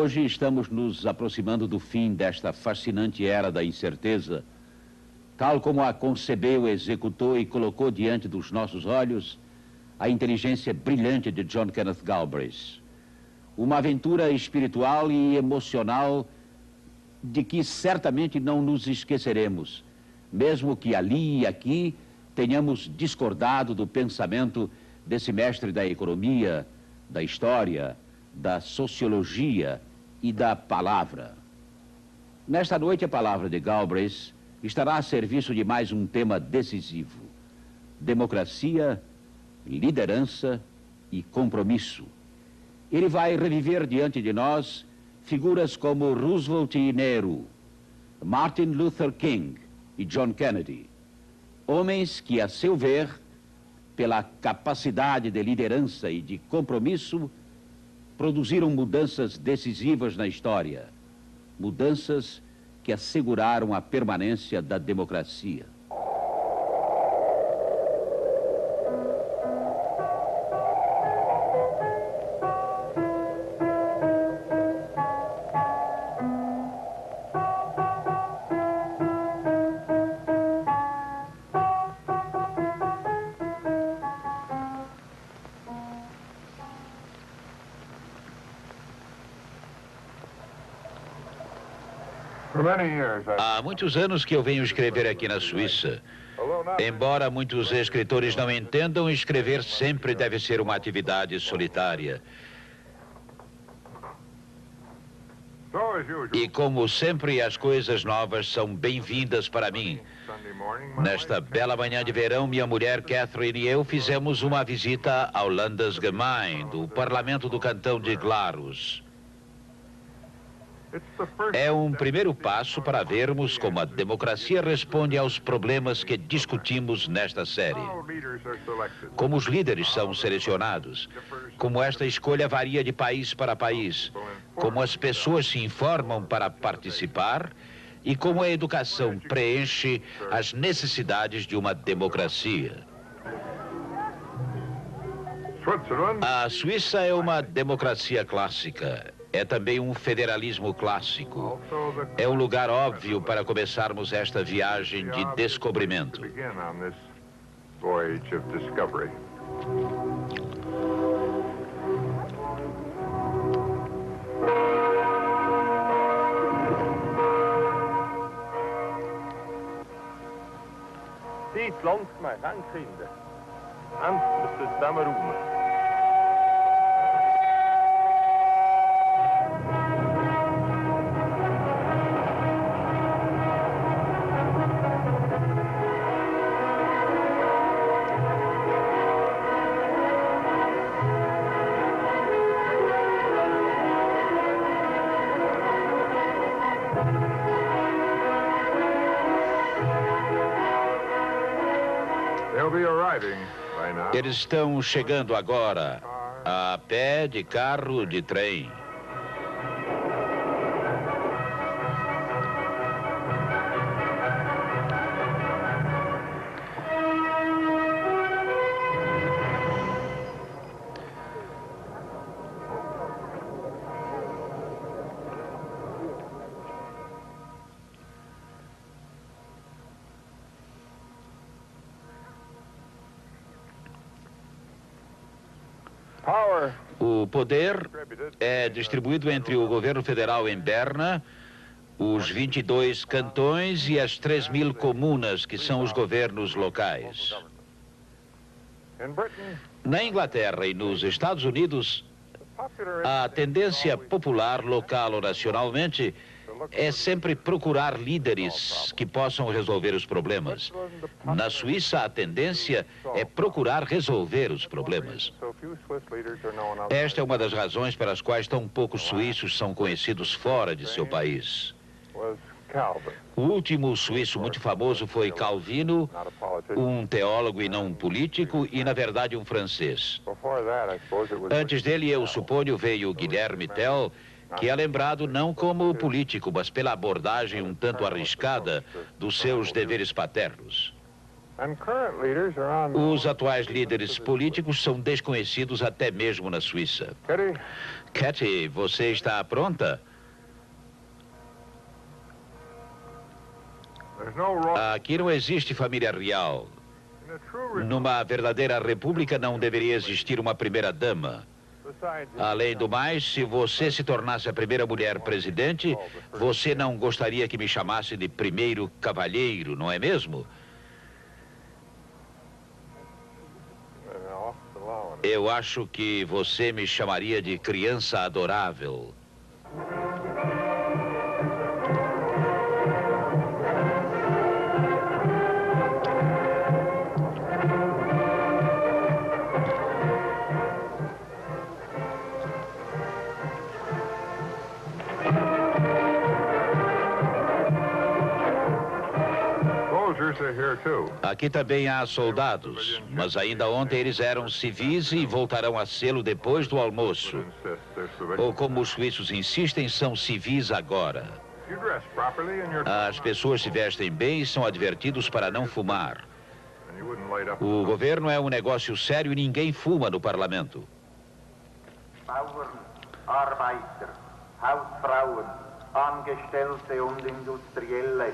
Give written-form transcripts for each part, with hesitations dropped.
Hoje estamos nos aproximando do fim desta fascinante era da incerteza, tal como a concebeu, executou e colocou diante dos nossos olhos a inteligência brilhante de John Kenneth Galbraith. Uma aventura espiritual e emocional de que certamente não nos esqueceremos, mesmo que ali e aqui tenhamos discordado do pensamento desse mestre da economia, da história, da sociologia e da palavra. Nesta noite, a palavra de Galbraith estará a serviço de mais um tema decisivo: democracia, liderança e compromisso. Ele vai reviver diante de nós figuras como Roosevelt e Nehru, Martin Luther King e John Kennedy, homens que, a seu ver, pela capacidade de liderança e de compromisso, produziram mudanças decisivas na história, mudanças que asseguraram a permanência da democracia. Há muitos anos que eu venho escrever aqui na Suíça. Embora muitos escritores não entendam, escrever sempre deve ser uma atividade solitária. E como sempre, as coisas novas são bem-vindas para mim. Nesta bela manhã de verão, minha mulher Catherine e eu fizemos uma visita ao Landesgemeinde, o parlamento do cantão de Glarus. É um primeiro passo para vermos como a democracia responde aos problemas que discutimos nesta série. Como os líderes são selecionados, como esta escolha varia de país para país, como as pessoas se informam para participar e como a educação preenche as necessidades de uma democracia. A Suíça é uma democracia clássica. É também um federalismo clássico. É um lugar óbvio para começarmos esta viagem de descobrimento. Dit langt mij, dank vrienden. En de stemmeroemen. Eles estão chegando agora, a pé, de carro, de trem. O poder é distribuído entre o governo federal em Berna, os 22 cantões e as 3.000 comunas, que são os governos locais. Na Inglaterra e nos Estados Unidos, a tendência popular, local ou nacionalmente, é sempre procurar líderes que possam resolver os problemas. Na Suíça, a tendência é procurar resolver os problemas. Esta é uma das razões pelas quais tão poucos suíços são conhecidos fora de seu país. O último suíço muito famoso foi Calvino, um teólogo e não um político, e, na verdade, um francês. Antes dele, eu suponho, veio Guilherme Tell, que é lembrado não como político, mas pela abordagem um tanto arriscada dos seus deveres paternos. Os atuais líderes políticos são desconhecidos até mesmo na Suíça. Katie, você está pronta? Aqui não existe família real. Numa verdadeira república não deveria existir uma primeira-dama. Além do mais, se você se tornasse a primeira mulher presidente, você não gostaria que me chamasse de primeiro cavalheiro, não é mesmo? Eu acho que você me chamaria de criança adorável. Aqui também há soldados, mas ainda ontem eles eram civis e voltarão a sê-lo depois do almoço. Ou como os suíços insistem, são civis agora. As pessoas se vestem bem e são advertidos para não fumar. O governo é um negócio sério e ninguém fuma no parlamento. Bauern, Arbeiter, Hausfrauen, Angestellte und Industrielle,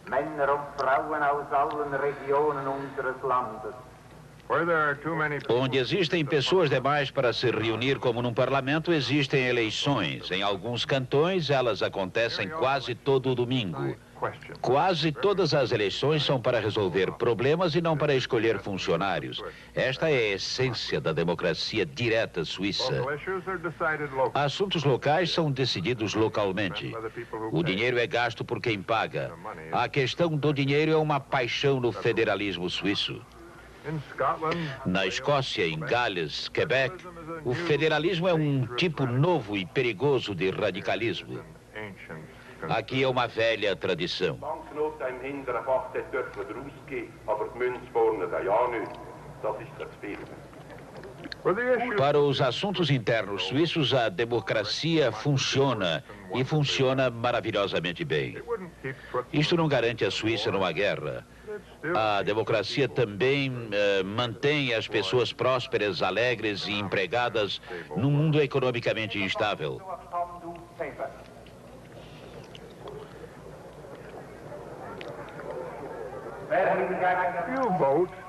Männer und Frauen aus allen Regionen unseres Landes. Onde existem pessoas demais para se reunir como num parlamento, existem eleições. Em alguns cantões, elas acontecem quase todo domingo. Quase todas as eleições são para resolver problemas e não para escolher funcionários. Esta é a essência da democracia direta suíça. Assuntos locais são decididos localmente. O dinheiro é gasto por quem paga. A questão do dinheiro é uma paixão no federalismo suíço. Na Escócia, em Gales, Quebec, o federalismo é um tipo novo e perigoso de radicalismo. Aqui é uma velha tradição. Para os assuntos internos suíços, a democracia funciona e funciona maravilhosamente bem. Isto não garante a Suíça numa guerra. A democracia também mantém as pessoas prósperas, alegres e empregadas num mundo economicamente instável.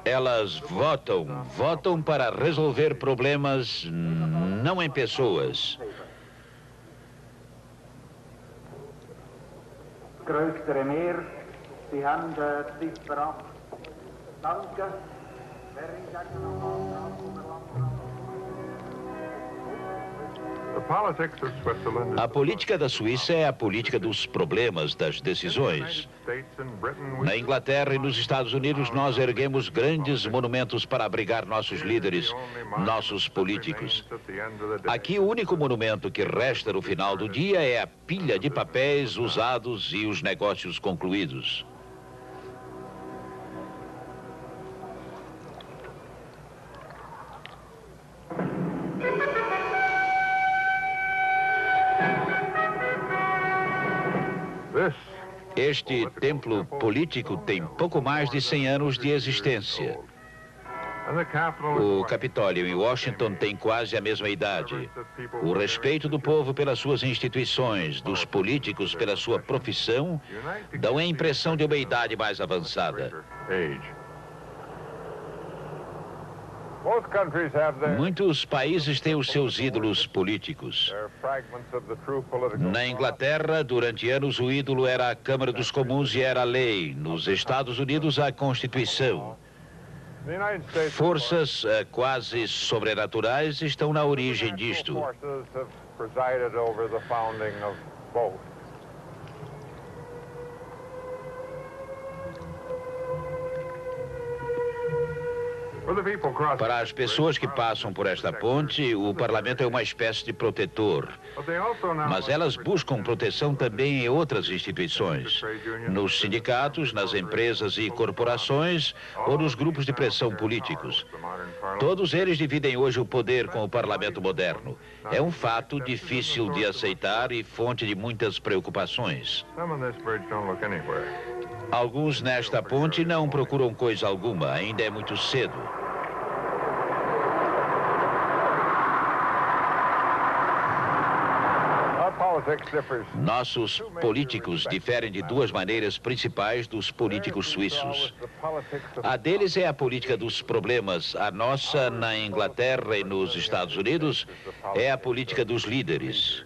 Elas votam para resolver problemas, não em pessoas. Größere Meer, Sie haben Ziffer 8. Danke. A política da Suíça é a política dos problemas, das decisões. Na Inglaterra e nos Estados Unidos, nós erguemos grandes monumentos para abrigar nossos líderes, nossos políticos. Aqui, o único monumento que resta no final do dia é a pilha de papéis usados e os negócios concluídos. Este templo político tem pouco mais de 100 anos de existência. O Capitólio em Washington tem quase a mesma idade. O respeito do povo pelas suas instituições, dos políticos pela sua profissão, dão a impressão de uma idade mais avançada. Muitos países têm os seus ídolos políticos. Na Inglaterra, durante anos, o ídolo era a Câmara dos Comuns e era a lei. Nos Estados Unidos, a Constituição. Forças quase sobrenaturais estão na origem disto. Para as pessoas que passam por esta ponte, o parlamento é uma espécie de protetor. Mas elas buscam proteção também em outras instituições. Nos sindicatos, nas empresas e corporações ou nos grupos de pressão políticos. Todos eles dividem hoje o poder com o parlamento moderno. É um fato difícil de aceitar e fonte de muitas preocupações. Alguns nesta ponte não procuram coisa alguma, ainda é muito cedo. Nossos políticos diferem de duas maneiras principais dos políticos suíços. A deles é a política dos problemas. A nossa, na Inglaterra e nos Estados Unidos, é a política dos líderes.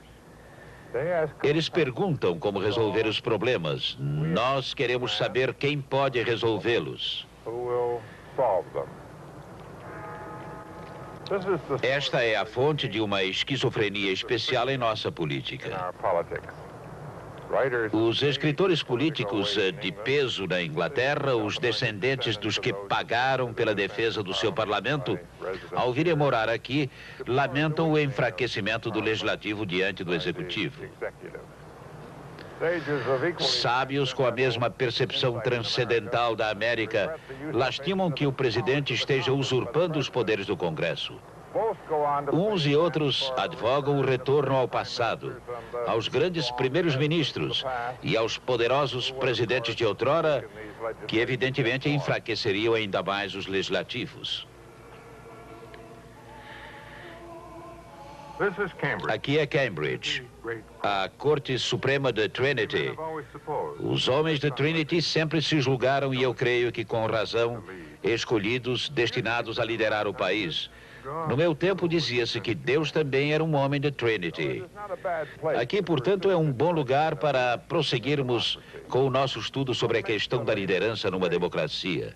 Eles perguntam como resolver os problemas. Nós queremos saber quem pode resolvê-los. Esta é a fonte de uma esquizofrenia especial em nossa política. Os escritores políticos de peso na Inglaterra, os descendentes dos que pagaram pela defesa do seu parlamento, ao virem morar aqui, lamentam o enfraquecimento do legislativo diante do executivo. Sábios com a mesma percepção transcendental da América lastimam que o presidente esteja usurpando os poderes do Congresso. Uns e outros advogam o retorno ao passado, aos grandes primeiros ministros e aos poderosos presidentes de outrora, que evidentemente enfraqueceriam ainda mais os legislativos. Aqui é Cambridge, a Corte Suprema de Trinity. Os homens de Trinity sempre se julgaram, e eu creio que com razão, escolhidos, destinados a liderar o país. No meu tempo dizia-se que Deus também era um homem de Trinity. Aqui, portanto, é um bom lugar para prosseguirmos com o nosso estudo sobre a questão da liderança numa democracia.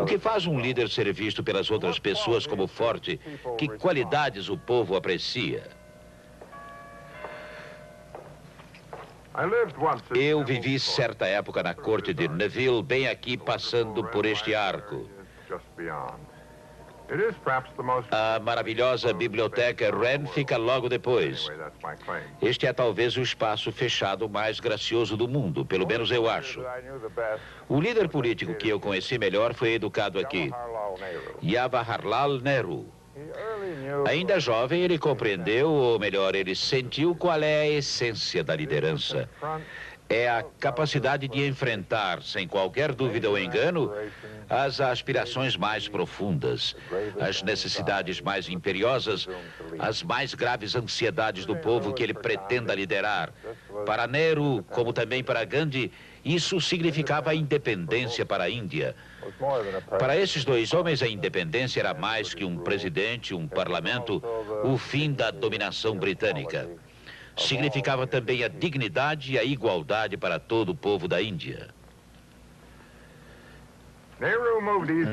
O que faz um líder ser visto pelas outras pessoas como forte? Que qualidades o povo aprecia? Eu vivi certa época na corte de Neville, bem aqui passando por este arco. A maravilhosa biblioteca Wren fica logo depois. Este é talvez o espaço fechado mais gracioso do mundo, pelo menos eu acho. O líder político que eu conheci melhor foi educado aqui, Jawaharlal Nehru. Ainda jovem, ele compreendeu, ou melhor, ele sentiu qual é a essência da liderança. É a capacidade de enfrentar, sem qualquer dúvida ou engano, as aspirações mais profundas, as necessidades mais imperiosas, as mais graves ansiedades do povo que ele pretenda liderar. Para Nehru, como também para Gandhi, isso significava a independência para a Índia. Para esses dois homens, a independência era mais que um presidente, um parlamento, o fim da dominação britânica. Significava também a dignidade e a igualdade para todo o povo da Índia.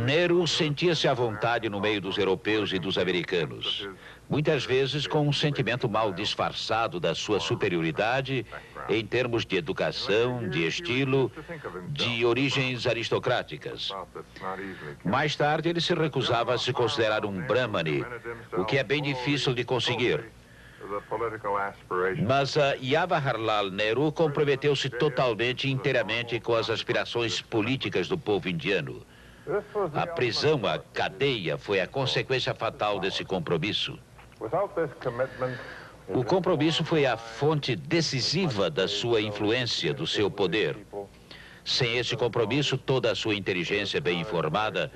Nehru sentia-se à vontade no meio dos europeus e dos americanos, muitas vezes com um sentimento mal disfarçado da sua superioridade em termos de educação, de estilo, de origens aristocráticas. Mais tarde, ele se recusava a se considerar um Brahmane, o que é bem difícil de conseguir. Mas Jawaharlal Nehru comprometeu-se totalmente e inteiramente com as aspirações políticas do povo indiano. A prisão, a cadeia, foi a consequência fatal desse compromisso. O compromisso foi a fonte decisiva da sua influência, do seu poder. Sem esse compromisso, toda a sua inteligência bem informada,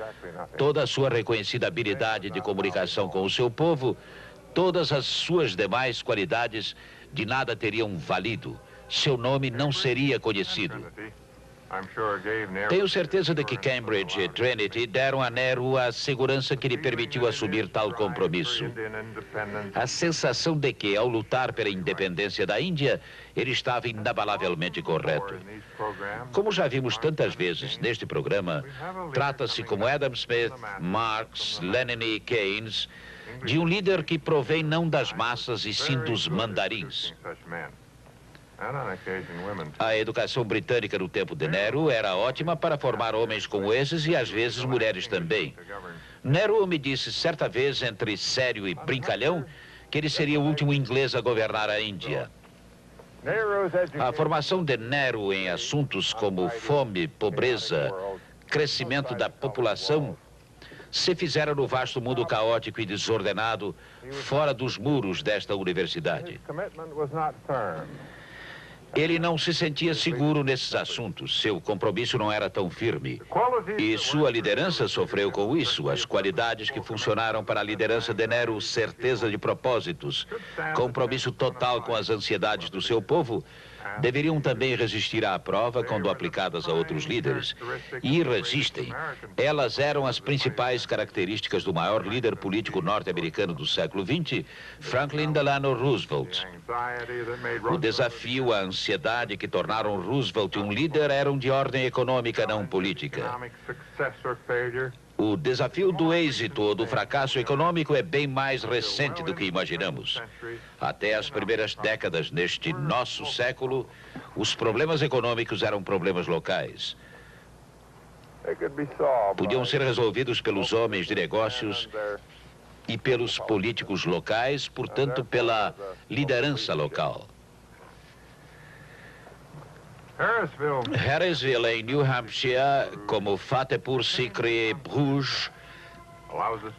toda a sua reconhecida habilidade de comunicação com o seu povo, todas as suas demais qualidades de nada teriam valido. Seu nome não seria conhecido. Tenho certeza de que Cambridge e Trinity deram a Nehru a segurança que lhe permitiu assumir tal compromisso. A sensação de que, ao lutar pela independência da Índia, ele estava inabalavelmente correto. Como já vimos tantas vezes neste programa, trata-se, como Adam Smith, Marx, Lenin e Keynes, de um líder que provém não das massas e sim dos mandarins. A educação britânica no tempo de Nehru era ótima para formar homens como esses e às vezes mulheres também. Nehru me disse certa vez, entre sério e brincalhão, que ele seria o último inglês a governar a Índia. A formação de Nehru em assuntos como fome, pobreza, crescimento da população se fizera no vasto mundo caótico e desordenado, fora dos muros desta universidade. Ele não se sentia seguro nesses assuntos. Seu compromisso não era tão firme. E sua liderança sofreu com isso. As qualidades que funcionaram para a liderança de Nero, certeza de propósitos, compromisso total com as ansiedades do seu povo, deveriam também resistir à prova quando aplicadas a outros líderes. E resistem. Elas eram as principais características do maior líder político norte-americano do século XX, Franklin Delano Roosevelt. O desafio, a ansiedade que tornaram Roosevelt um líder eram de ordem econômica, não política. O desafio do êxito ou do fracasso econômico é bem mais recente do que imaginamos. Até as primeiras décadas neste nosso século, os problemas econômicos eram problemas locais. Podiam ser resolvidos pelos homens de negócios e pelos políticos locais, portanto, pela liderança local. Harrisville, em New Hampshire, como Fatehpur Sikri, Bruges,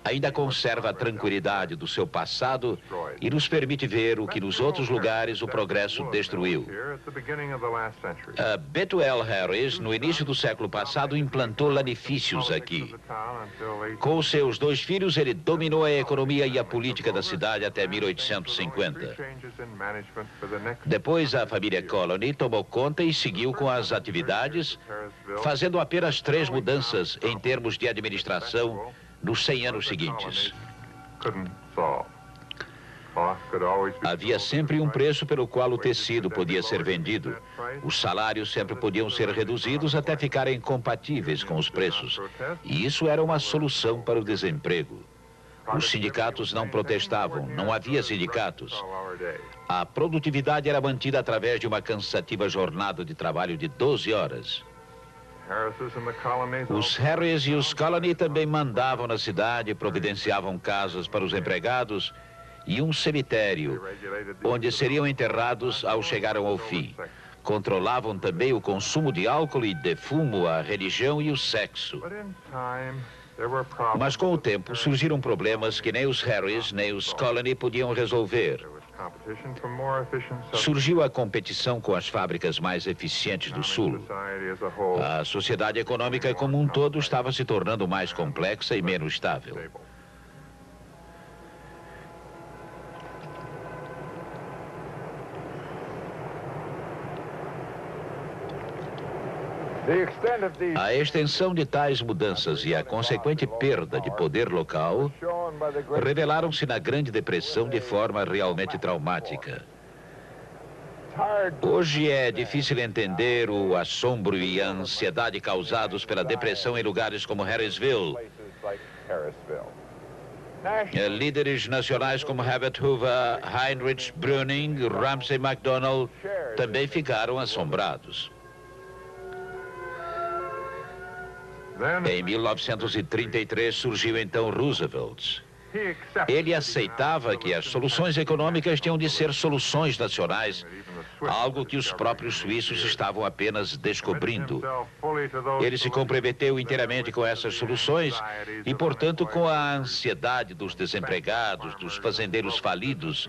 ainda conserva a tranquilidade do seu passado e nos permite ver o que nos outros lugares o progresso destruiu. Bethuel Harris, no início do século passado, implantou lanifícios aqui. Com seus 2 filhos, ele dominou a economia e a política da cidade até 1850. Depois, a família Colony tomou conta e seguiu com as atividades, fazendo apenas 3 mudanças em termos de administração nos 100 anos seguintes. Havia sempre um preço pelo qual o tecido podia ser vendido. Os salários sempre podiam ser reduzidos até ficarem compatíveis com os preços. E isso era uma solução para o desemprego. Os sindicatos não protestavam, não havia sindicatos. A produtividade era mantida através de uma cansativa jornada de trabalho de 12 horas. Os Harris e os Colony também mandavam na cidade, providenciavam casas para os empregados e um cemitério, onde seriam enterrados ao chegarem ao fim. Controlavam também o consumo de álcool e de fumo, a religião e o sexo. Mas com o tempo surgiram problemas que nem os Harris nem os Colony podiam resolver. Surgiu a competição com as fábricas mais eficientes do Sul. A sociedade econômica como um todo estava se tornando mais complexa e menos estável. A extensão de tais mudanças e a consequente perda de poder local revelaram-se na Grande Depressão de forma realmente traumática. Hoje é difícil entender o assombro e a ansiedade causados pela depressão em lugares como Harrisville. Líderes nacionais como Herbert Hoover, Heinrich Brüning, Ramsay MacDonald também ficaram assombrados. Em 1933 surgiu então Roosevelt. Ele aceitava que as soluções econômicas tinham de ser soluções nacionais, algo que os próprios suíços estavam apenas descobrindo. Ele se comprometeu inteiramente com essas soluções e, portanto, com a ansiedade dos desempregados, dos fazendeiros falidos,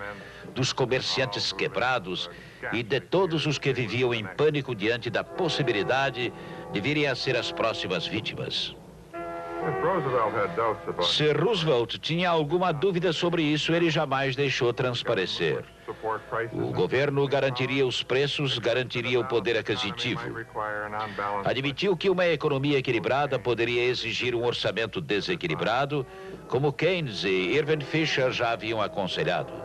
dos comerciantes quebrados e de todos os que viviam em pânico diante da possibilidade de virem a ser as próximas vítimas. Se Roosevelt tinha alguma dúvida sobre isso, ele jamais deixou transparecer. O governo garantiria os preços, garantiria o poder aquisitivo. Admitiu que uma economia equilibrada poderia exigir um orçamento desequilibrado, como Keynes e Irving Fisher já haviam aconselhado.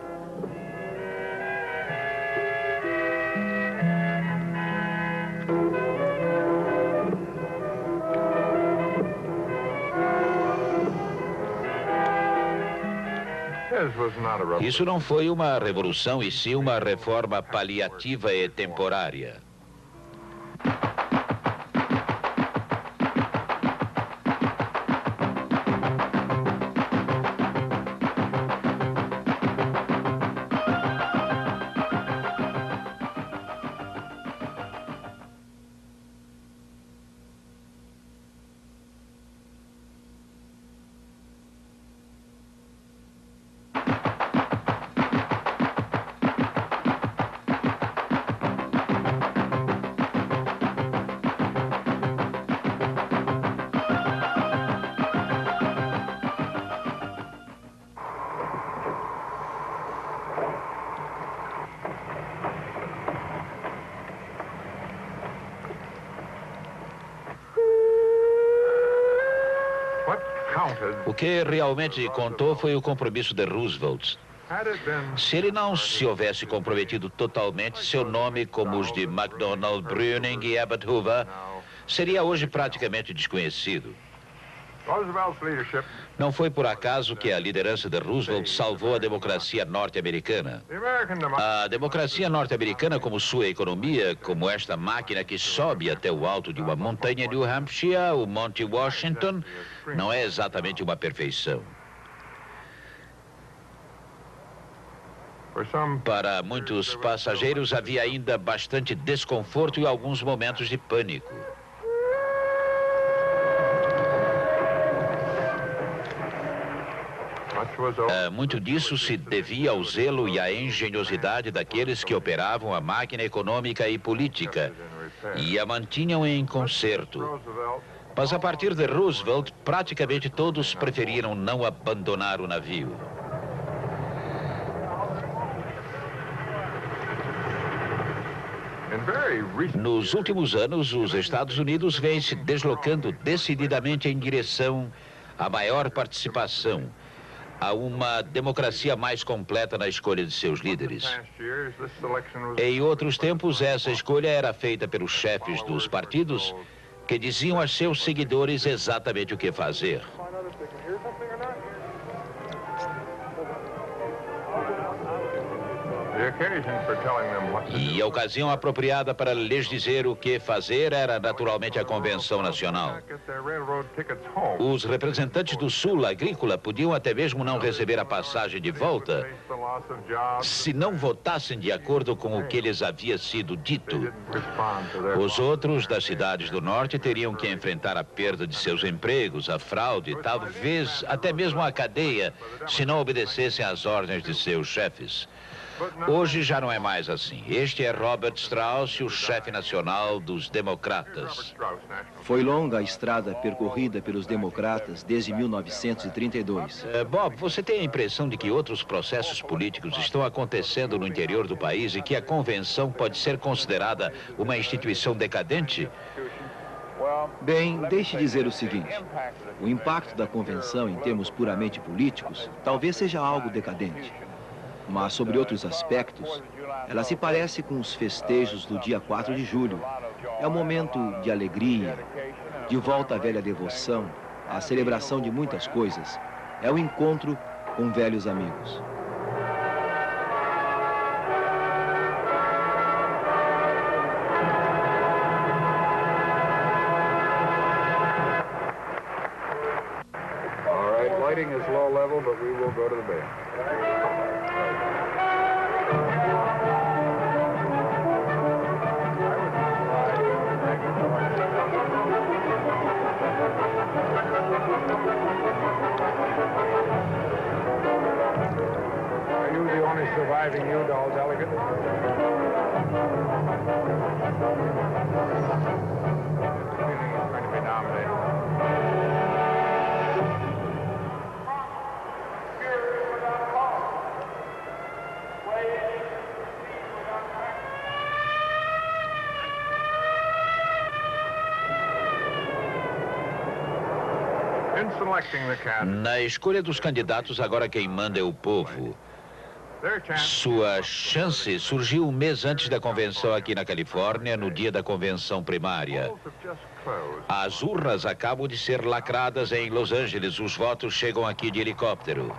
Isso não foi uma revolução, e sim uma reforma paliativa e temporária. O que realmente contou foi o compromisso de Roosevelt. Se ele não se houvesse comprometido totalmente, seu nome, como os de McDonnell, Brüning e Abbott Hoover, seria hoje praticamente desconhecido. Não foi por acaso que a liderança de Roosevelt salvou a democracia norte-americana. A democracia norte-americana, como sua economia, como esta máquina que sobe até o alto de uma montanha em New Hampshire, o Monte Washington, não é exatamente uma perfeição. Para muitos passageiros havia ainda bastante desconforto e alguns momentos de pânico. Muito disso se devia ao zelo e à engenhosidade daqueles que operavam a máquina econômica e política e a mantinham em conserto. Mas a partir de Roosevelt, praticamente todos preferiram não abandonar o navio. Nos últimos anos, os Estados Unidos vêm se deslocando decididamente em direção à maior participação, a uma democracia mais completa na escolha de seus líderes. Em outros tempos, essa escolha era feita pelos chefes dos partidos, que diziam a seus seguidores exatamente o que fazer. E a ocasião apropriada para lhes dizer o que fazer era naturalmente a Convenção Nacional. Os representantes do Sul agrícola podiam até mesmo não receber a passagem de volta se não votassem de acordo com o que lhes havia sido dito. Os outros das cidades do Norte teriam que enfrentar a perda de seus empregos, a fraude, talvez até mesmo a cadeia, se não obedecessem às ordens de seus chefes. Hoje já não é mais assim. Este é Robert Strauss, o chefe nacional dos democratas. Foi longa a estrada percorrida pelos democratas desde 1932. Bob, você tem a impressão de que outros processos políticos estão acontecendo no interior do país e que a convenção pode ser considerada uma instituição decadente? Bem, deixe dizer o seguinte. O impacto da convenção em termos puramente políticos talvez seja algo decadente. Mas, sobre outros aspectos, ela se parece com os festejos do dia 4 de julho. É um momento de alegria, de volta à velha devoção, à celebração de muitas coisas. É um encontro com velhos amigos. All right, lighting is low level, but we will go to the band. Are you the only surviving Udall delegate? Feeling he's going to be nominated. Na escolha dos candidatos, agora quem manda é o povo. Sua chance surgiu um mês antes da convenção aqui na Califórnia, no dia da convenção primária. As urnas acabam de ser lacradas em Los Angeles. Os votos chegam aqui de helicóptero.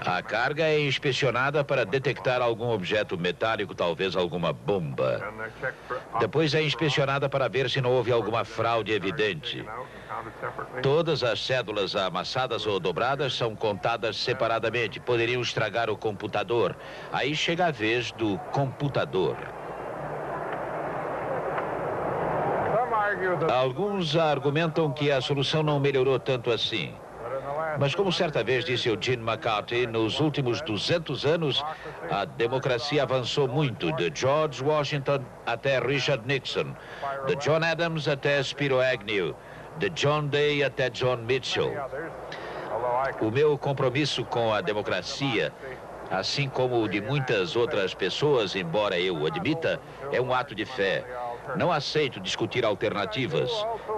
A carga é inspecionada para detectar algum objeto metálico, talvez alguma bomba. Depois é inspecionada para ver se não houve alguma fraude evidente. Todas as cédulas amassadas ou dobradas são contadas separadamente. Poderiam estragar o computador. Aí chega a vez do computador. Alguns argumentam que a solução não melhorou tanto assim. Mas como certa vez disse o Gene McCarthy, nos últimos 200 anos, a democracia avançou muito, de George Washington até Richard Nixon, de John Adams até Spiro Agnew, de John Day até John Mitchell. O meu compromisso com a democracia, assim como o de muitas outras pessoas, embora eu admita, é um ato de fé. Não aceito discutir alternativas.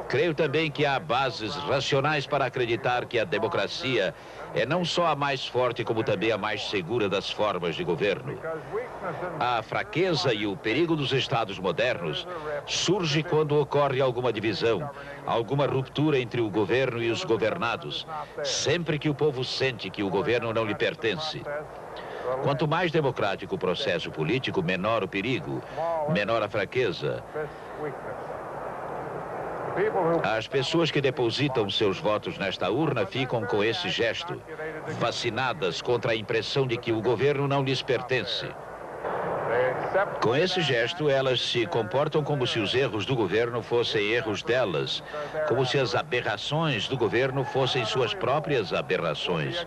Creio também que há bases racionais para acreditar que a democracia é não só a mais forte, como também a mais segura das formas de governo. A fraqueza e o perigo dos estados modernos surge quando ocorre alguma divisão, alguma ruptura entre o governo e os governados, sempre que o povo sente que o governo não lhe pertence. Quanto mais democrático o processo político, menor o perigo, menor a fraqueza. As pessoas que depositam seus votos nesta urna ficam com esse gesto, vacinadas contra a impressão de que o governo não lhes pertence. Com esse gesto, elas se comportam como se os erros do governo fossem erros delas, como se as aberrações do governo fossem suas próprias aberrações.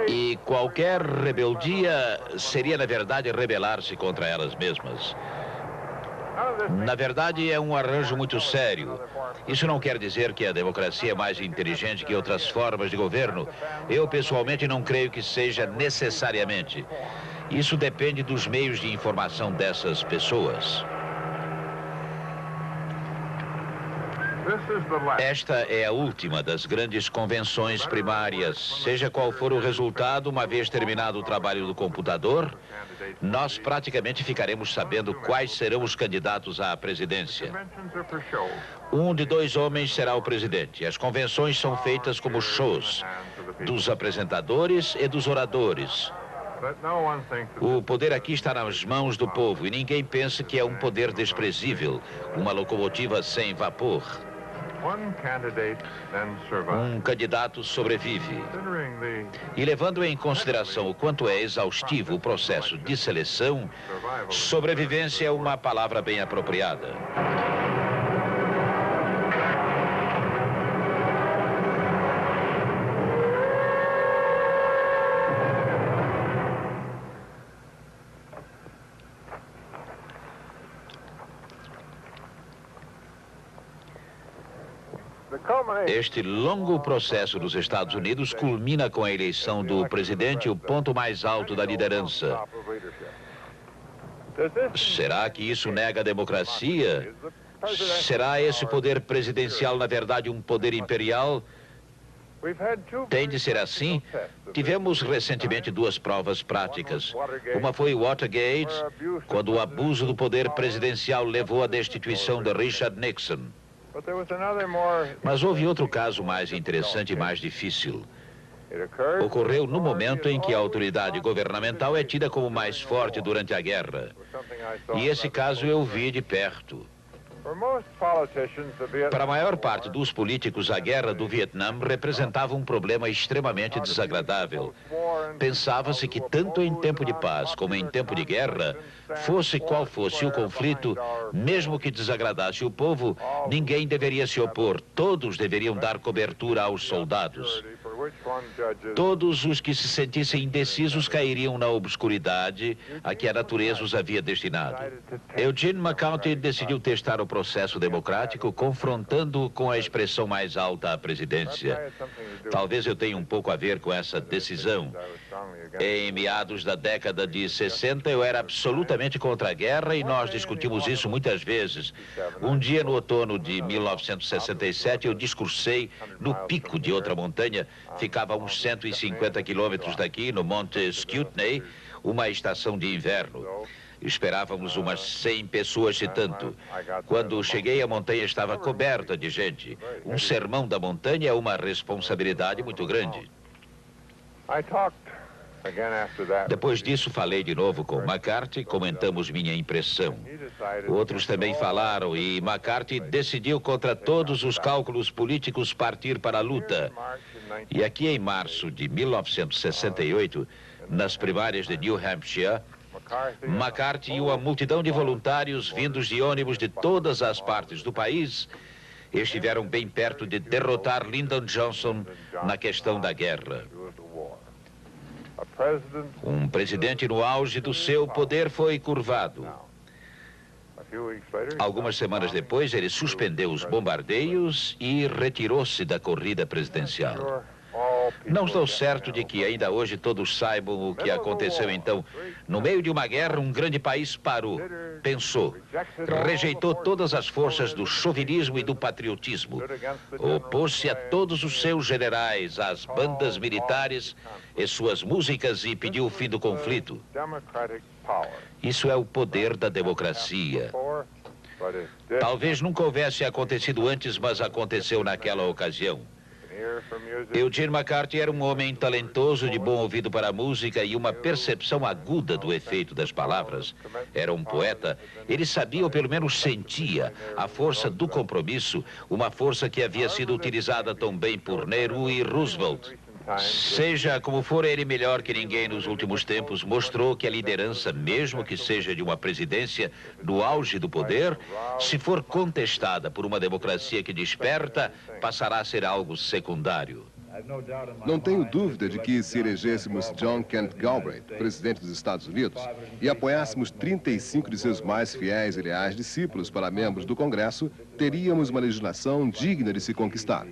E qualquer rebeldia seria, na verdade, rebelar-se contra elas mesmas. Na verdade, é um arranjo muito sério. Isso não quer dizer que a democracia é mais inteligente que outras formas de governo. Eu, pessoalmente, não creio que seja necessariamente. Isso depende dos meios de informação dessas pessoas. Esta é a última das grandes convenções primárias. Seja qual for o resultado, uma vez terminado o trabalho do computador, nós praticamente ficaremos sabendo quais serão os candidatos à presidência. Um de dois homens será o presidente. As convenções são feitas como shows, dos apresentadores e dos oradores. O poder aqui está nas mãos do povo e ninguém pensa que é um poder desprezível, uma locomotiva sem vapor. Um candidato sobrevive. E levando em consideração o quanto é exaustivo o processo de seleção, sobrevivência é uma palavra bem apropriada. Este longo processo dos Estados Unidos culmina com a eleição do presidente, o ponto mais alto da liderança. Será que isso nega a democracia? Será esse poder presidencial, na verdade, um poder imperial? Tem de ser assim? Tivemos recentemente duas provas práticas. Uma foi o Watergate, quando o abuso do poder presidencial levou à destituição de Richard Nixon. Mas houve outro caso mais interessante e mais difícil. Ocorreu no momento em que a autoridade governamental é tida como mais forte durante a guerra. E esse caso eu vi de perto. Para a maior parte dos políticos, a guerra do Vietnã representava um problema extremamente desagradável. Pensava-se que tanto em tempo de paz como em tempo de guerra, fosse qual fosse o conflito, mesmo que desagradasse o povo, ninguém deveria se opor, todos deveriam dar cobertura aos soldados. Todos os que se sentissem indecisos cairiam na obscuridade a que a natureza os havia destinado. Eugene McCarthy decidiu testar o processo democrático, confrontando-o com a expressão mais alta à presidência. Talvez eu tenha um pouco a ver com essa decisão. Em meados da década de 60, eu era absolutamente contra a guerra e nós discutimos isso muitas vezes. Um dia, no outono de 1967, eu discursei no pico de outra montanha. Ficava a uns 150 quilômetros daqui, no Monte Scoutney, uma estação de inverno. Esperávamos umas 100 pessoas, se tanto. Quando cheguei, a montanha estava coberta de gente. Um sermão da montanha é uma responsabilidade muito grande. Depois disso, falei de novo com McCarthy, comentamos minha impressão. Outros também falaram e McCarthy decidiu, contra todos os cálculos políticos, partir para a luta. E aqui em março de 1968, nas primárias de New Hampshire, McCarthy e uma multidão de voluntários vindos de ônibus de todas as partes do país estiveram bem perto de derrotar Lyndon Johnson na questão da guerra. Um presidente no auge do seu poder foi curvado. Algumas semanas depois, ele suspendeu os bombardeios e retirou-se da corrida presidencial. Não estou certo de que ainda hoje todos saibam o que aconteceu então. No meio de uma guerra, um grande país parou, pensou, rejeitou todas as forças do chauvinismo e do patriotismo, opôs-se a todos os seus generais, às bandas militares e suas músicas e pediu o fim do conflito. Isso é o poder da democracia. Talvez nunca houvesse acontecido antes, mas aconteceu naquela ocasião. Eugene McCarthy era um homem talentoso, de bom ouvido para a música e uma percepção aguda do efeito das palavras. Era um poeta. Ele sabia, ou pelo menos sentia, a força do compromisso, uma força que havia sido utilizada tão bem por Nehru e Roosevelt. Seja como for, ele melhor que ninguém nos últimos tempos mostrou que a liderança, mesmo que seja de uma presidência no auge do poder, se for contestada por uma democracia que desperta, passará a ser algo secundário. Não tenho dúvida de que se elegêssemos John Kent Galbraith, presidente dos Estados Unidos, e apoiássemos 35 de seus mais fiéis e leais discípulos para membros do Congresso, teríamos uma legislação digna de se conquistar.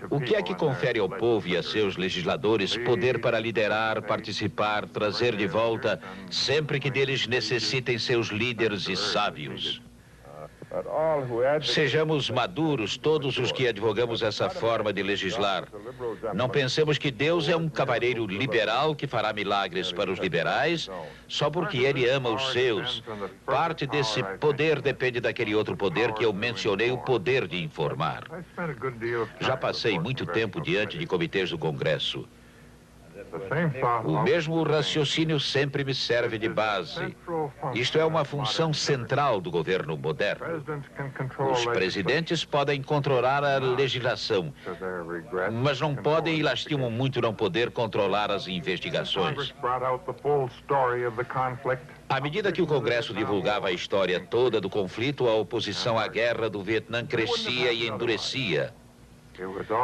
O que é que confere ao povo e a seus legisladores poder para liderar, participar, trazer de volta, sempre que deles necessitem seus líderes e sábios? Sejamos maduros, todos os que advogamos essa forma de legislar. Não pensemos que Deus é um cavalheiro liberal que fará milagres para os liberais só porque ele ama os seus. Parte desse poder depende daquele outro poder que eu mencionei, o poder de informar. Já passei muito tempo diante de comitês do Congresso. O mesmo raciocínio sempre me serve de base. Isto é uma função central do governo moderno. Os presidentes podem controlar a legislação, mas não podem e lastimam muito não poder controlar as investigações. À medida que o Congresso divulgava a história toda do conflito, a oposição à guerra do Vietnã crescia e endurecia.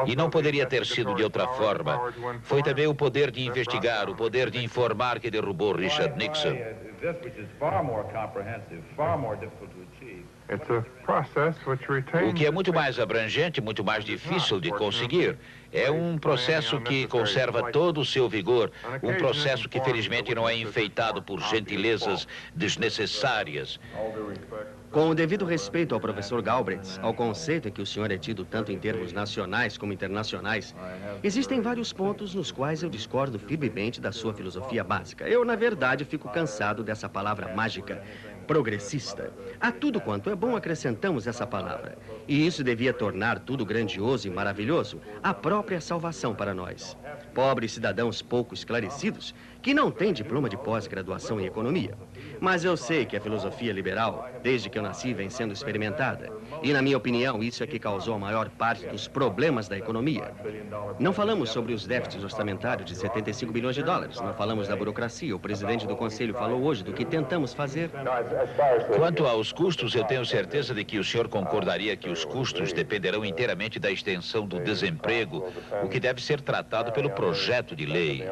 E não poderia ter sido de outra forma. Foi também o poder de investigar, o poder de informar que derrubou Richard Nixon. O que é muito mais abrangente, muito mais difícil de conseguir. É um processo que conserva todo o seu vigor, um processo que felizmente não é enfeitado por gentilezas desnecessárias. Com o devido respeito ao professor Galbraith, ao conceito em que o senhor é tido tanto em termos nacionais como internacionais, existem vários pontos nos quais eu discordo firmemente da sua filosofia básica. Eu, na verdade, fico cansado dessa palavra mágica, progressista. A tudo quanto é bom acrescentamos essa palavra. E isso devia tornar tudo grandioso e maravilhoso, a própria salvação para nós. Pobres cidadãos pouco esclarecidos, que não têm diploma de pós-graduação em economia. Mas eu sei que a filosofia liberal, desde que eu nasci, vem sendo experimentada. E, na minha opinião, isso é que causou a maior parte dos problemas da economia. Não falamos sobre os déficits orçamentários de 75 bilhões de dólares. Não falamos da burocracia. O presidente do Conselho falou hoje do que tentamos fazer. Quanto aos custos, eu tenho certeza de que o senhor concordaria que os custos dependerão inteiramente da extensão do desemprego, o que deve ser tratado pelo projeto de lei.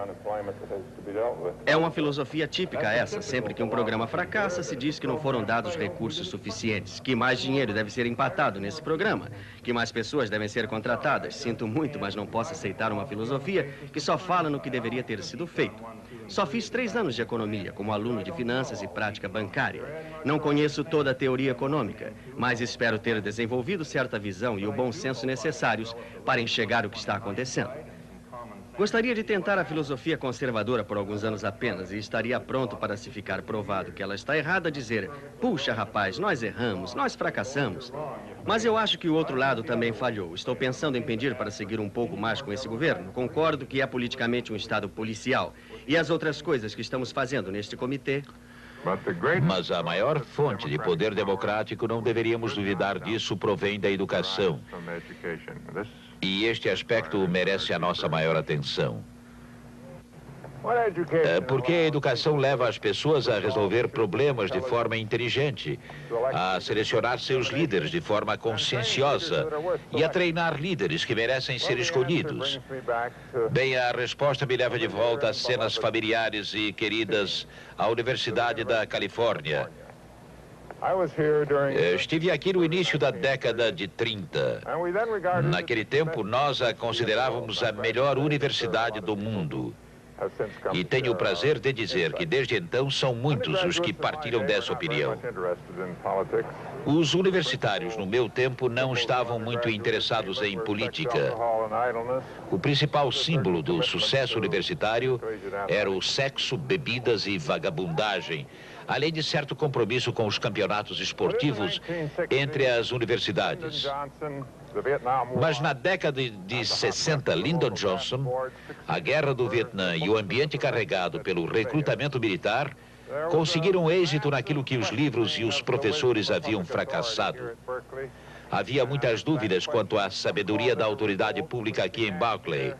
É uma filosofia típica essa. Sempre que um programa fracassa, se diz que não foram dados recursos suficientes, que mais dinheiro deve ser empatado nesse programa, que mais pessoas devem ser contratadas. Sinto muito, mas não posso aceitar uma filosofia que só fala no que deveria ter sido feito. Só fiz 3 anos de economia como aluno de finanças e prática bancária. Não conheço toda a teoria econômica, mas espero ter desenvolvido certa visão e o bom senso necessários para enxergar o que está acontecendo. Gostaria de tentar a filosofia conservadora por alguns anos apenas e estaria pronto para, se ficar provado que ela está errada, dizer: puxa, rapaz, nós erramos, nós fracassamos. Mas eu acho que o outro lado também falhou. Estou pensando em pedir para seguir um pouco mais com esse governo. Concordo que é politicamente um estado policial. E as outras coisas que estamos fazendo neste comitê... Mas a maior fonte de poder democrático, não deveríamos duvidar disso, provém da educação. E este aspecto merece a nossa maior atenção. Porque a educação leva as pessoas a resolver problemas de forma inteligente, a selecionar seus líderes de forma conscienciosa e a treinar líderes que merecem ser escolhidos. Bem, a resposta me leva de volta às cenas familiares e queridas à Universidade da Califórnia. Estive aqui no início da década de 30. Naquele tempo, nós a considerávamos a melhor universidade do mundo. E tenho o prazer de dizer que, desde então, são muitos os que partilham dessa opinião. Os universitários, no meu tempo, não estavam muito interessados em política. O principal símbolo do sucesso universitário era o sexo, bebidas e vagabundagem, além de certo compromisso com os campeonatos esportivos entre as universidades. Mas na década de 60, Lyndon Johnson, a guerra do Vietnã e o ambiente carregado pelo recrutamento militar conseguiram êxito naquilo que os livros e os professores haviam fracassado. Havia muitas dúvidas quanto à sabedoria da autoridade pública aqui em Berkeley.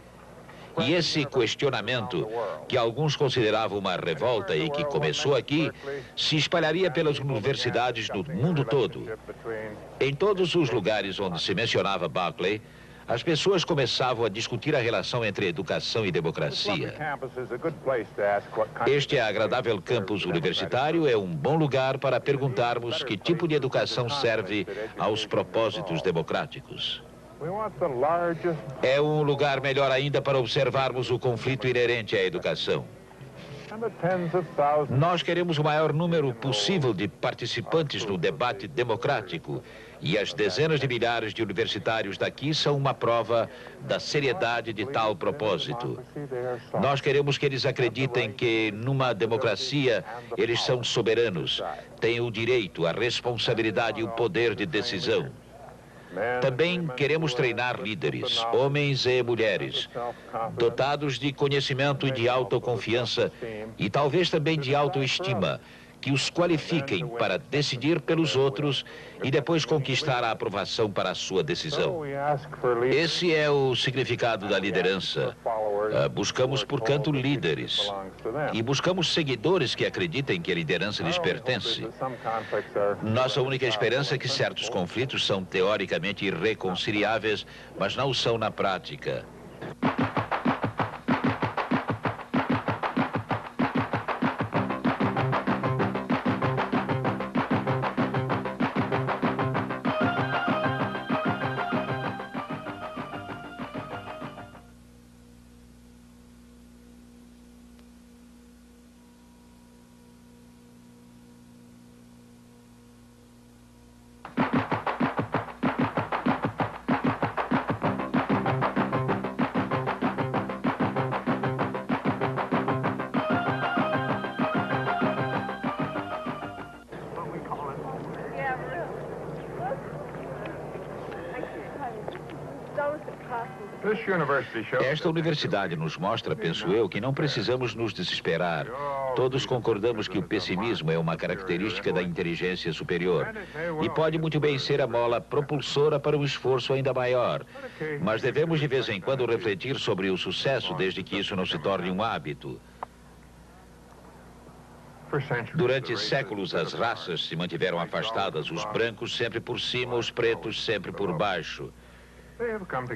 E esse questionamento, que alguns consideravam uma revolta e que começou aqui, se espalharia pelas universidades no mundo todo. Em todos os lugares onde se mencionava Berkeley, as pessoas começavam a discutir a relação entre educação e democracia. Este agradável campus universitário é um bom lugar para perguntarmos que tipo de educação serve aos propósitos democráticos. É um lugar melhor ainda para observarmos o conflito inerente à educação. Nós queremos o maior número possível de participantes no debate democrático, e as dezenas de milhares de universitários daqui são uma prova da seriedade de tal propósito. Nós queremos que eles acreditem que, numa democracia, eles são soberanos, têm o direito, a responsabilidade e o poder de decisão. Também queremos treinar líderes, homens e mulheres, dotados de conhecimento e de autoconfiança e talvez também de autoestima, que os qualifiquem para decidir pelos outros e depois conquistar a aprovação para a sua decisão. Esse é o significado da liderança. Buscamos, portanto, líderes. E buscamos seguidores que acreditem que a liderança lhes pertence. Nossa única esperança é que certos conflitos são teoricamente irreconciliáveis, mas não são na prática. Esta universidade nos mostra, penso eu, que não precisamos nos desesperar. Todos concordamos que o pessimismo é uma característica da inteligência superior e pode muito bem ser a mola propulsora para um esforço ainda maior. Mas devemos de vez em quando refletir sobre o sucesso, desde que isso não se torne um hábito. Durante séculos, as raças se mantiveram afastadas, os brancos sempre por cima, os pretos sempre por baixo.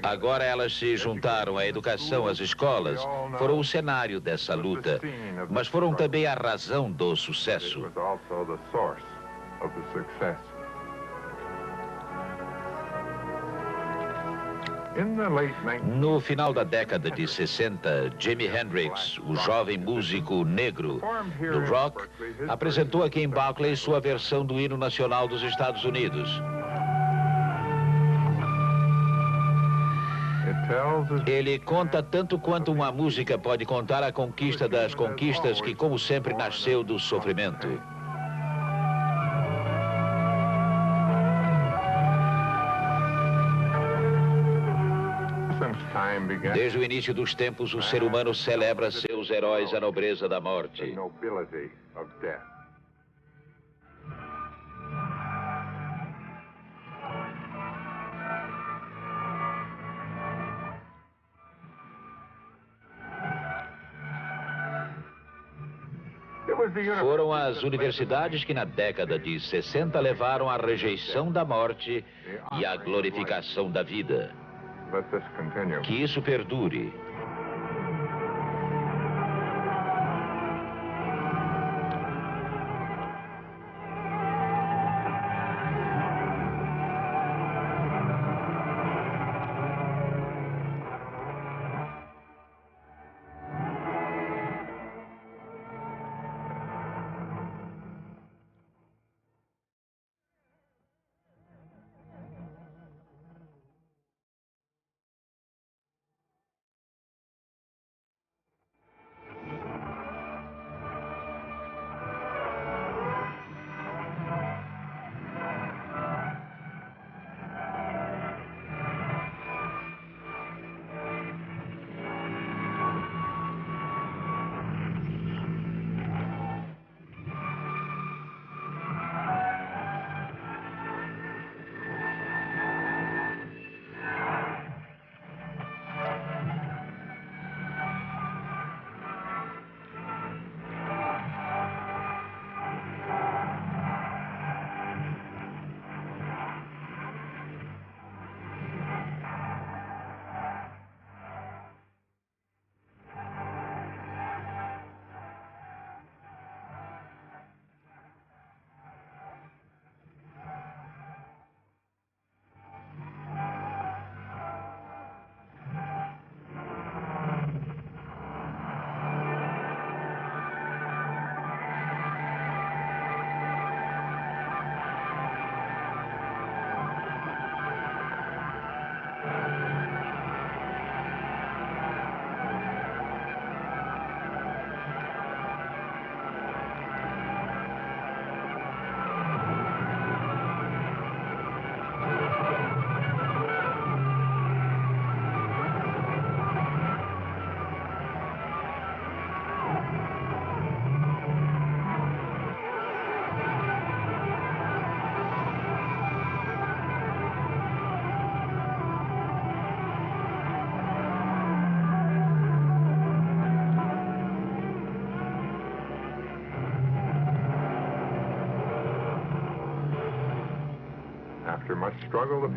Agora elas se juntaram à educação, às escolas, foram o cenário dessa luta, mas foram também a razão do sucesso. No final da década de 60, Jimi Hendrix, o jovem músico negro do rock, apresentou aqui em Berkeley sua versão do hino nacional dos Estados Unidos. Ele conta tanto quanto uma música pode contar a conquista das conquistas que, como sempre, nasceu do sofrimento. Desde o início dos tempos, o ser humano celebra seus heróis à nobreza da morte. Foram as universidades que na década de 60 levaram à rejeição da morte e à glorificação da vida. Que isso perdure.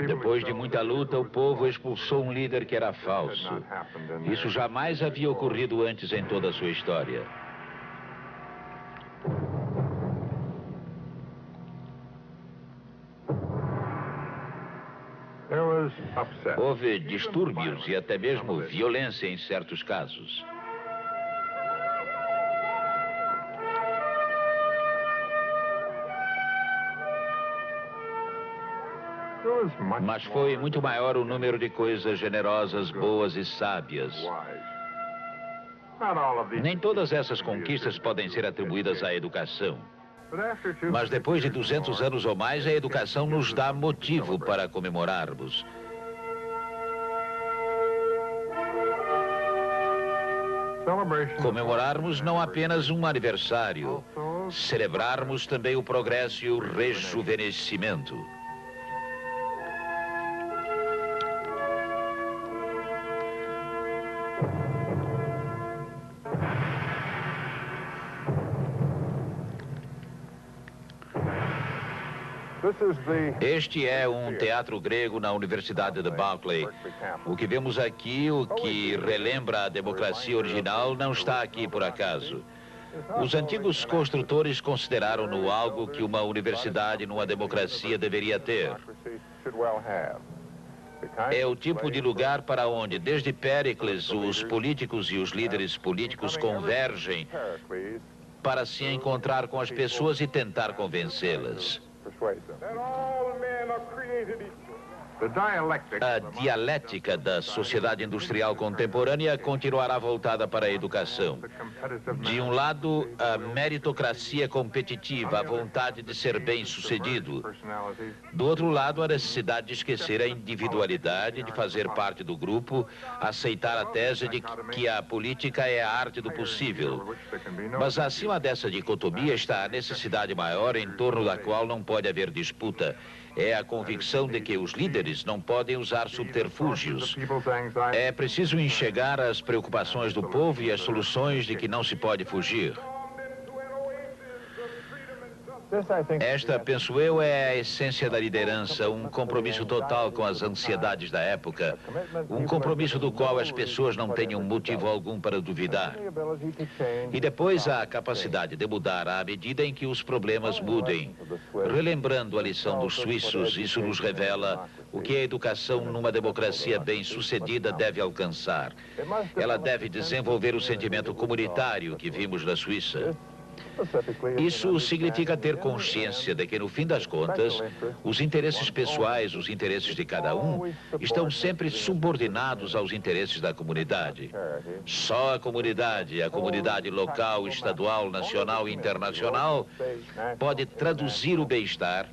Depois de muita luta, o povo expulsou um líder que era falso. Isso jamais havia ocorrido antes em toda a sua história. Houve distúrbios e até mesmo violência em certos casos. Mas foi muito maior o número de coisas generosas, boas e sábias. Nem todas essas conquistas podem ser atribuídas à educação. Mas depois de 200 anos ou mais, a educação nos dá motivo para comemorarmos. Comemorarmos não apenas um aniversário, celebrarmos também o progresso e o rejuvenescimento. Este é um teatro grego na Universidade de Berkeley. O que vemos aqui, o que relembra a democracia original, não está aqui por acaso. Os antigos construtores consideraram-no algo que uma universidade numa democracia deveria ter. É o tipo de lugar para onde, desde Péricles, os políticos e os líderes políticos convergem para se encontrar com as pessoas e tentar convencê-las. A dialética da sociedade industrial contemporânea continuará voltada para a educação. De um lado, a meritocracia competitiva, a vontade de ser bem-sucedido. Do outro lado, a necessidade de esquecer a individualidade, de fazer parte do grupo, aceitar a tese de que a política é a arte do possível. Mas acima dessa dicotomia está a necessidade maior em torno da qual não pode haver disputa. É a convicção de que os líderes não podem usar subterfúgios. É preciso enxergar as preocupações do povo e as soluções de que não se pode fugir. Esta, penso eu, é a essência da liderança, um compromisso total com as ansiedades da época, um compromisso do qual as pessoas não tenham motivo algum para duvidar. E depois a capacidade de mudar à medida em que os problemas mudem. Relembrando a lição dos suíços, isso nos revela o que a educação numa democracia bem-sucedida deve alcançar. Ela deve desenvolver o sentimento comunitário que vimos na Suíça. Isso significa ter consciência de que, no fim das contas, os interesses pessoais, os interesses de cada um, estão sempre subordinados aos interesses da comunidade. Só a comunidade local, estadual, nacional e internacional, pode traduzir o bem-estar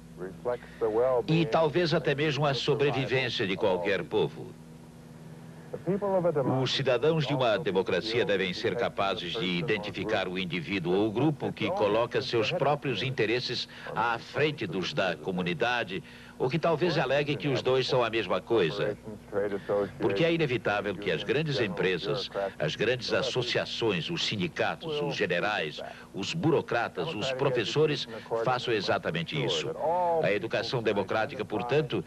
e talvez até mesmo a sobrevivência de qualquer povo. Os cidadãos de uma democracia devem ser capazes de identificar o indivíduo ou o grupo que coloca seus próprios interesses à frente dos da comunidade, ou que talvez alegue que os dois são a mesma coisa. Porque é inevitável que as grandes empresas, as grandes associações, os sindicatos, os generais, os burocratas, os professores façam exatamente isso. A educação democrática, portanto,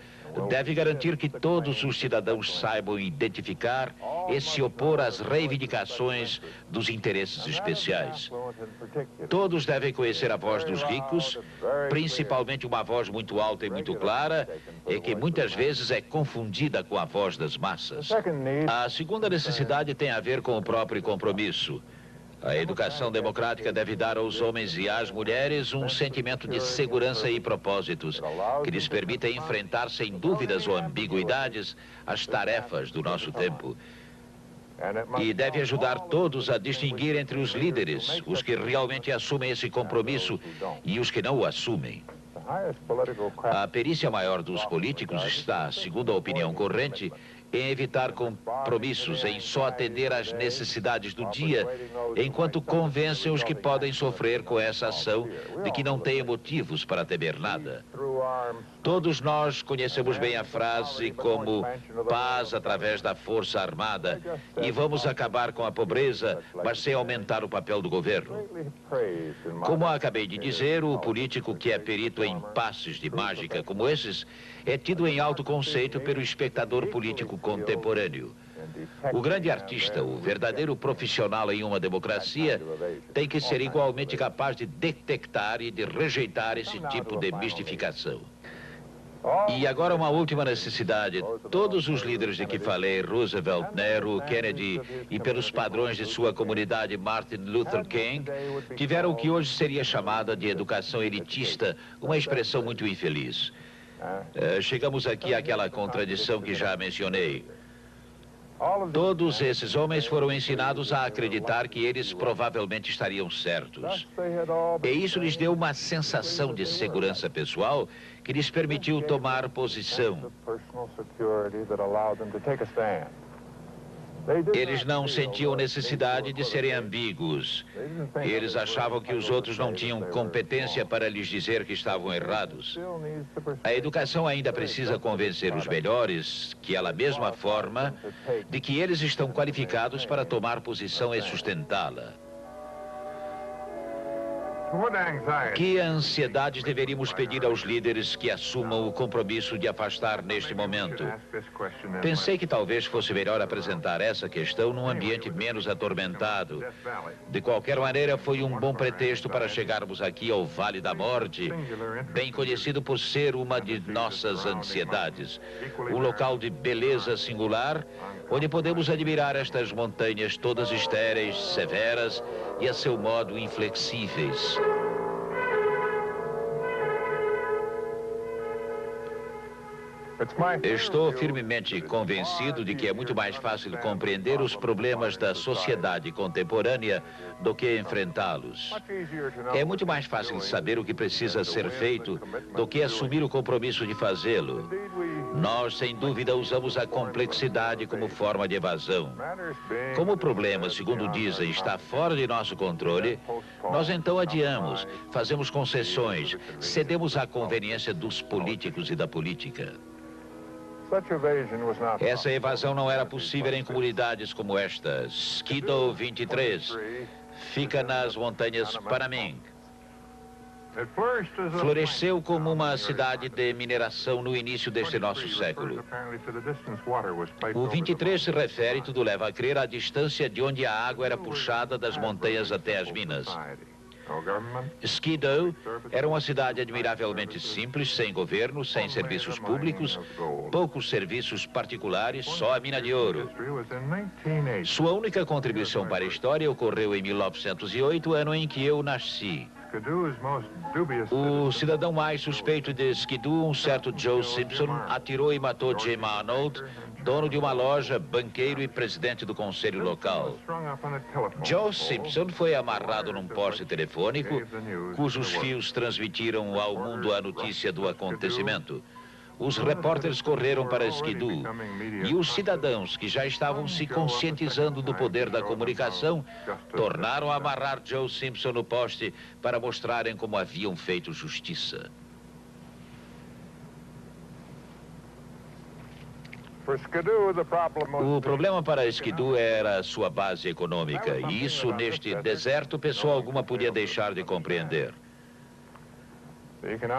deve garantir que todos os cidadãos saibam identificar e se opor às reivindicações dos interesses especiais. Todos devem conhecer a voz dos ricos, principalmente uma voz muito alta e muito clara, e que muitas vezes é confundida com a voz das massas. A segunda necessidade tem a ver com o próprio compromisso. A educação democrática deve dar aos homens e às mulheres um sentimento de segurança e propósitos, que lhes permita enfrentar sem dúvidas ou ambiguidades as tarefas do nosso tempo. E deve ajudar todos a distinguir entre os líderes, os que realmente assumem esse compromisso e os que não o assumem. A perícia maior dos políticos está, segundo a opinião corrente, em evitar compromissos, em só atender às necessidades do dia, enquanto convencem os que podem sofrer com essa ação de que não têm motivos para temer nada. Todos nós conhecemos bem a frase como paz através da força armada e vamos acabar com a pobreza, mas sem aumentar o papel do governo. Como acabei de dizer, o político que é perito em passes de mágica como esses é tido em alto conceito pelo espectador político contemporâneo. O grande artista, o verdadeiro profissional em uma democracia, tem que ser igualmente capaz de detectar e de rejeitar esse tipo de mistificação. E agora uma última necessidade. Todos os líderes de que falei, Roosevelt, Nehru, Kennedy e pelos padrões de sua comunidade, Martin Luther King, tiveram o que hoje seria chamada de educação elitista, uma expressão muito infeliz. Chegamos aqui àquela contradição que já mencionei. Todos esses homens foram ensinados a acreditar que eles provavelmente estariam certos. E isso lhes deu uma sensação de segurança pessoal que lhes permitiu tomar posição. Eles não sentiam necessidade de serem ambíguos. Eles achavam que os outros não tinham competência para lhes dizer que estavam errados. A educação ainda precisa convencer os melhores, que ela mesma forma, de que eles estão qualificados para tomar posição e sustentá-la. Que ansiedades deveríamos pedir aos líderes que assumam o compromisso de afastar neste momento? Pensei que talvez fosse melhor apresentar essa questão num ambiente menos atormentado. De qualquer maneira, foi um bom pretexto para chegarmos aqui ao Vale da Morte, bem conhecido por ser uma de nossas ansiedades. Um local de beleza singular, onde podemos admirar estas montanhas todas estéreis, severas e a seu modo inflexíveis. Estou firmemente convencido de que é muito mais fácil compreender os problemas da sociedade contemporânea do que enfrentá-los. É muito mais fácil saber o que precisa ser feito do que assumir o compromisso de fazê-lo. Nós, sem dúvida, usamos a complexidade como forma de evasão. Como o problema, segundo dizem, está fora de nosso controle, nós então adiamos, fazemos concessões, cedemos à conveniência dos políticos e da política. Essa evasão não era possível em comunidades como esta. Skidoo 23 fica nas montanhas Panamint. Floresceu como uma cidade de mineração no início deste nosso século. O 23 se refere, tudo leva a crer, à distância de onde a água era puxada das montanhas até as minas. Skidoo era uma cidade admiravelmente simples, sem governo, sem serviços públicos, poucos serviços particulares, só a mina de ouro. Sua única contribuição para a história ocorreu em 1908, ano em que eu nasci. O cidadão mais suspeito de Skidoo, um certo Joe Simpson, atirou e matou Jim Arnold, dono de uma loja, banqueiro e presidente do conselho local. Joe Simpson foi amarrado num poste telefônico, cujos fios transmitiram ao mundo a notícia do acontecimento. Os repórteres correram para Skidoo e os cidadãos que já estavam se conscientizando do poder da comunicação tornaram a amarrar Joe Simpson no poste para mostrarem como haviam feito justiça. O problema para Skidoo era sua base econômica, e isso, neste deserto, pessoa alguma podia deixar de compreender.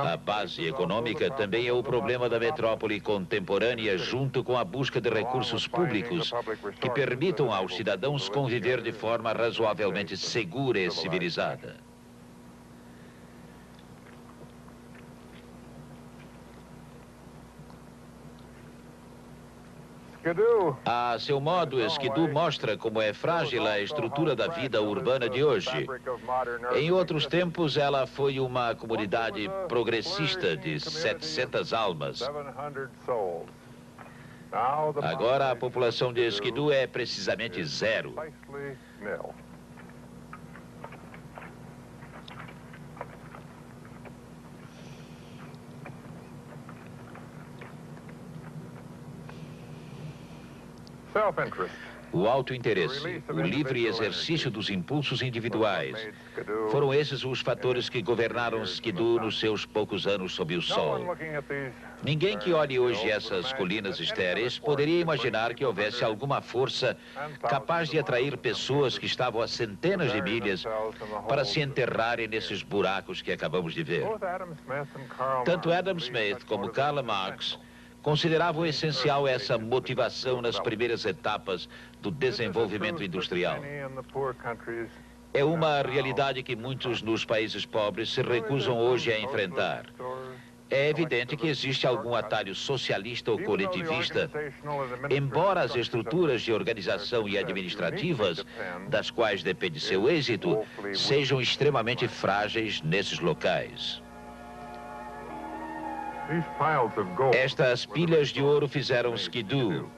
A base econômica também é o problema da metrópole contemporânea, junto com a busca de recursos públicos que permitam aos cidadãos conviver de forma razoavelmente segura e civilizada. A seu modo, Skidoo mostra como é frágil a estrutura da vida urbana de hoje. Em outros tempos, ela foi uma comunidade progressista de 700 almas. Agora, a população de Skidoo é precisamente zero. o autointeresse, o livre exercício dos impulsos individuais. Foram esses os fatores que governaram Skidoo nos seus poucos anos sob o sol. Ninguém que olhe hoje essas colinas estéreis poderia imaginar que houvesse alguma força capaz de atrair pessoas que estavam a centenas de milhas para se enterrarem nesses buracos que acabamos de ver. Tanto Adam Smith como Karl Marx consideravam essencial essa motivação nas primeiras etapas do desenvolvimento industrial. É uma realidade que muitos nos países pobres se recusam hoje a enfrentar. É evidente que existe algum atalho socialista ou coletivista, embora as estruturas de organização e administrativas, das quais depende seu êxito, sejam extremamente frágeis nesses locais. Estas pilhas de ouro fizeram Skidoo.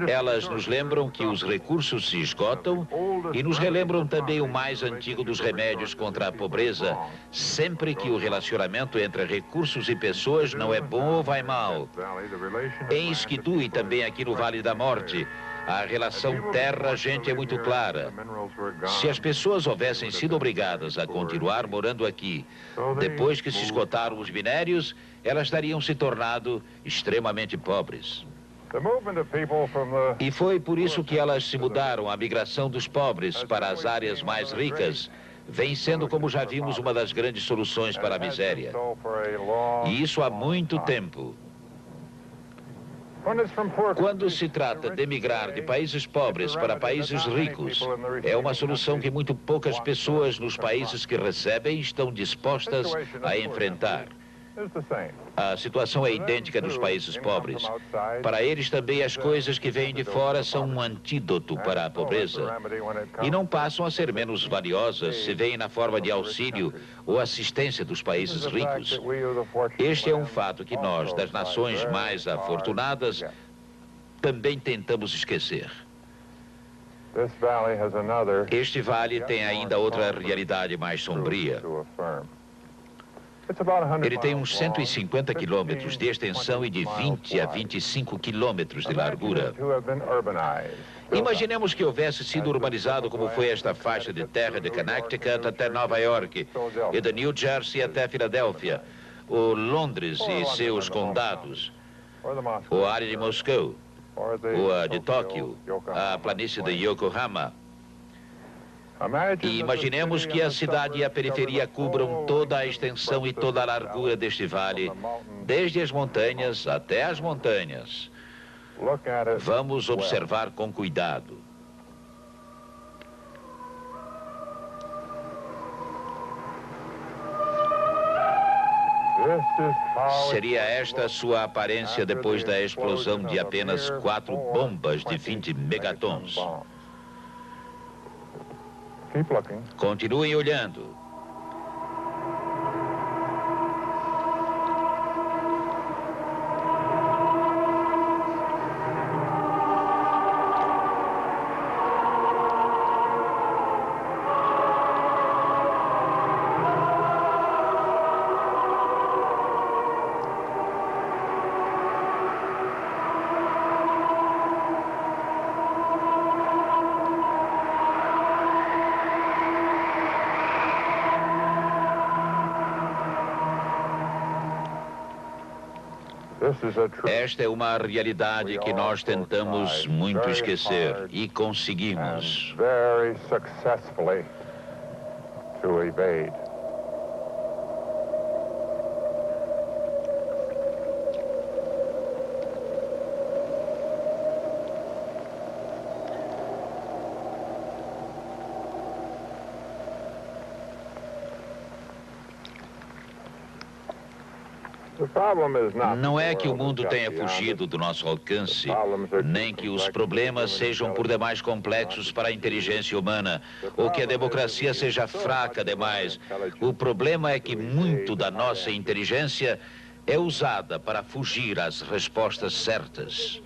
Elas nos lembram que os recursos se esgotam e nos relembram também o mais antigo dos remédios contra a pobreza, sempre que o relacionamento entre recursos e pessoas não é bom ou vai mal. Em Skidoo e também aqui no Vale da Morte, a relação terra-gente é muito clara. Se as pessoas houvessem sido obrigadas a continuar morando aqui, depois que se esgotaram os minérios, elas teriam se tornado extremamente pobres. E foi por isso que elas se mudaram. A migração dos pobres para as áreas mais ricas vem sendo, como já vimos, uma das grandes soluções para a miséria. E isso há muito tempo. Quando se trata de migrar de países pobres para países ricos, é uma solução que muito poucas pessoas nos países que recebem estão dispostas a enfrentar. A situação é idêntica nos países pobres. Para eles também as coisas que vêm de fora são um antídoto para a pobreza. E não passam a ser menos valiosas se vêm na forma de auxílio ou assistência dos países ricos. Este é um fato que nós, das nações mais afortunadas, também tentamos esquecer. Este vale tem ainda outra realidade mais sombria. Ele tem uns 150 quilômetros de extensão e de 20 a 25 quilômetros de largura. Imaginemos que houvesse sido urbanizado como foi esta faixa de terra de Connecticut até Nova York e de New Jersey até Filadélfia, ou Londres e seus condados, ou a área de Moscou, ou a de Tóquio, a planície de Yokohama. E imaginemos que a cidade e a periferia cubram toda a extensão e toda a largura deste vale, desde as montanhas até as montanhas. Vamos observar com cuidado. Seria esta a sua aparência depois da explosão de apenas 4 bombas de 20 megatons. Continuem olhando. Esta é uma realidade que nós tentamos muito esquecer e conseguimos. Não é que o mundo tenha fugido do nosso alcance, nem que os problemas sejam por demais complexos para a inteligência humana, ou que a democracia seja fraca demais. O problema é que muito da nossa inteligência é usada para fugir às respostas certas.